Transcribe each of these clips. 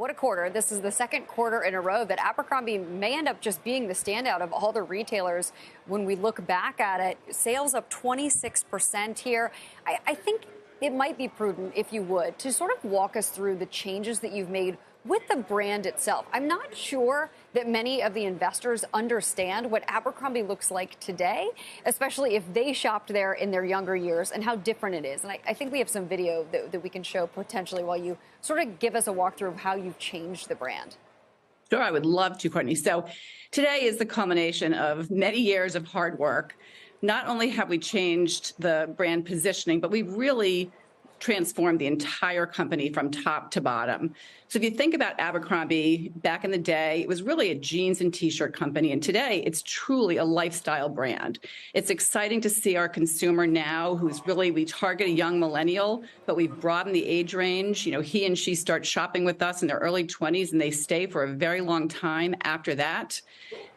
What a quarter. This is the second quarter in a row that Abercrombie may end up just being the standout of all the retailers when we look back at it. Sales up 26% here. I think it might be prudent, if you would, to sort of walk us through the changes that you've made with the brand itself. I'm not sure that many of the investors understand what Abercrombie looks like today, especially if they shopped there in their younger years and how different it is. And I think we have some video that we can show potentially while you sort of give us a walkthrough of how you've changed the brand. Sure, I would love to, Courtney. So today is the culmination of many years of hard work. Not only have we changed the brand positioning, but we've really transformed the entire company from top to bottom. So if you think about Abercrombie back in the day, it was really a jeans and t-shirt company. And today it's truly a lifestyle brand. It's exciting to see our consumer now who's really, we target a young millennial, but we've broadened the age range. You know, he and she start shopping with us in their early 20s and they stay for a very long time after that.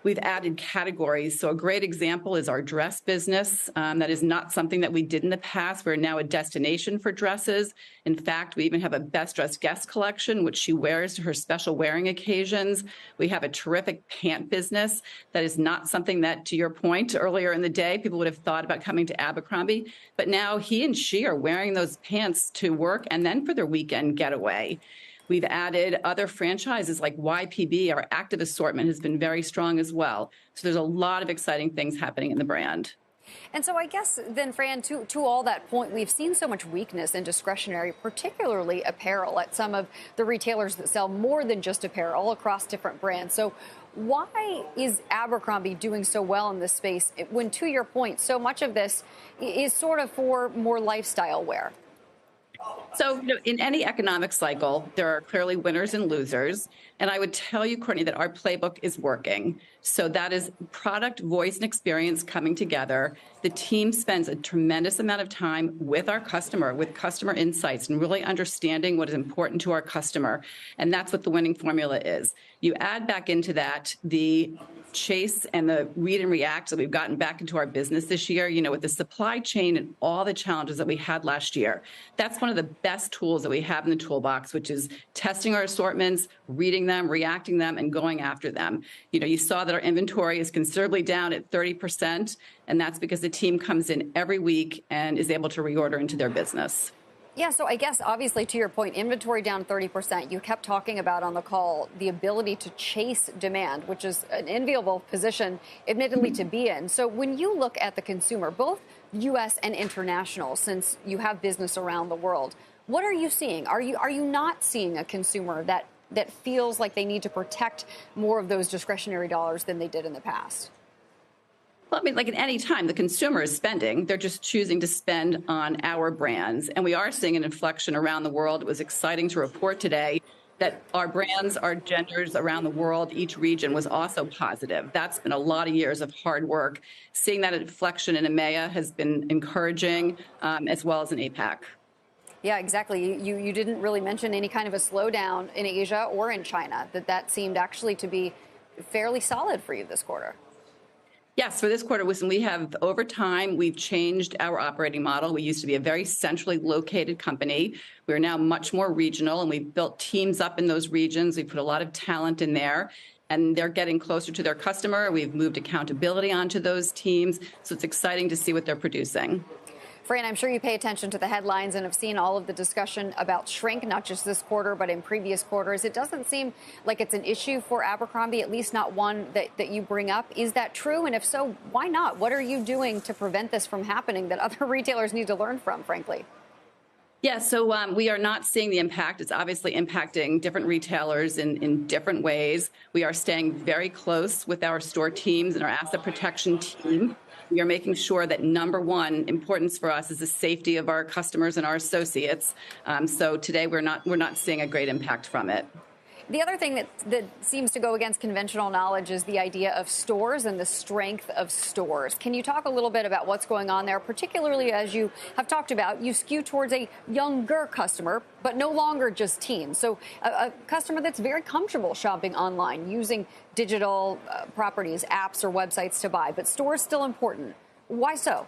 We've added categories. So a great example is our dress business. That is not something that we did in the past. We're now a destination for dresses. In fact, we even have a best dressed guest collection, which she wears to her special wearing occasions. We have a terrific pant business. That is not something that, to your point earlier in the day, people would have thought about coming to Abercrombie. But now he and she are wearing those pants to work and then for their weekend getaway. We've added other franchises like YPB. Our active assortment has been very strong as well. So there's a lot of exciting things happening in the brand. And so I guess then, Fran, to all that point, we've seen so much weakness in discretionary, particularly apparel, at some of the retailers that sell more than just apparel across different brands. So why is Abercrombie doing so well in this space when, to your point, so much of this is sort of for more lifestyle wear? So, in any economic cycle, there are clearly winners and losers. And I would tell you, Courtney, that our playbook is working. So that is product, voice, and experience coming together. The team spends a tremendous amount of time with our customer, with customer insights, and really understanding what is important to our customer. And that's what the winning formula is. You add back into that the chase and the read and react that we've gotten back into our business this year, with the supply chain and all the challenges that we had last year. That's one of the best tools that we have in the toolbox, which is testing our assortments, reading them, reacting them, and going after them. You saw that our inventory is considerably down at 30%, and that's because the team comes in every week and is able to reorder into their business. Yeah, so I guess, obviously, to your point, inventory down 30%. You kept talking about on the call the ability to chase demand, which is an enviable position, admittedly, to be in. So when you look at the consumer, both U.S. and international, since you have business around the world, what are you seeing? Are you not seeing a consumer that feels like they need to protect more of those discretionary dollars than they did in the past? Well, I mean, like at any time, the consumer is spending. They're just choosing to spend on our brands. And we are seeing an inflection around the world. It was exciting to report today that our brands, our genders around the world, each region was also positive. That's been a lot of years of hard work. Seeing that inflection in EMEA has been encouraging, as well as in APAC. Yeah, exactly. You didn't really mention any kind of a slowdown in Asia or in China. That seemed actually to be fairly solid for you this quarter. Yes, for this quarter, we have, over time, we've changed our operating model. We used to be a very centrally located company. We're now much more regional, and we've built teams up in those regions. We put a lot of talent in there, and they're getting closer to their customer. We've moved accountability onto those teams, so it's exciting to see what they're producing. Fran, I'm sure you pay attention to the headlines and have seen all of the discussion about shrink, not just this quarter, but in previous quarters. It doesn't seem like it's an issue for Abercrombie, at least not one that you bring up. Is that true? And if so, why not? What are you doing to prevent this from happening that other retailers need to learn from, frankly? Yeah, so we are not seeing the impact. It's obviously impacting different retailers in different ways. We are staying very close with our store teams and our asset protection team. We are making sure that number one importance for us is the safety of our customers and our associates. So today we're not seeing a great impact from it. The other thing that seems to go against conventional knowledge is the idea of stores and the strength of stores. Can you talk a little bit about what's going on there, particularly as you have talked about, you skew towards a younger customer, but no longer just teens. So a customer that's very comfortable shopping online, using digital properties, apps or websites to buy, but stores still important. Why so?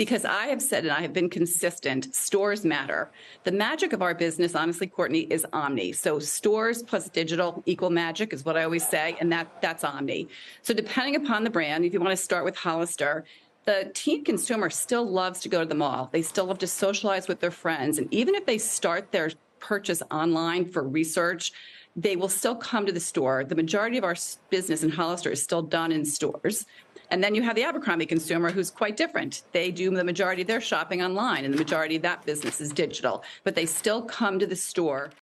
Because I have said, and I have been consistent, stores matter. The magic of our business, honestly, Courtney, is omni. So stores plus digital equal magic is what I always say, and that's omni. So depending upon the brand, if you want to start with Hollister, the teen consumer still loves to go to the mall. They still love to socialize with their friends. And even if they start their purchase online for research, they will still come to the store. The majority of our business in Hollister is still done in stores. And then you have the Abercrombie consumer who's quite different. They do the majority of their shopping online, and the majority of that business is digital. But they still come to the store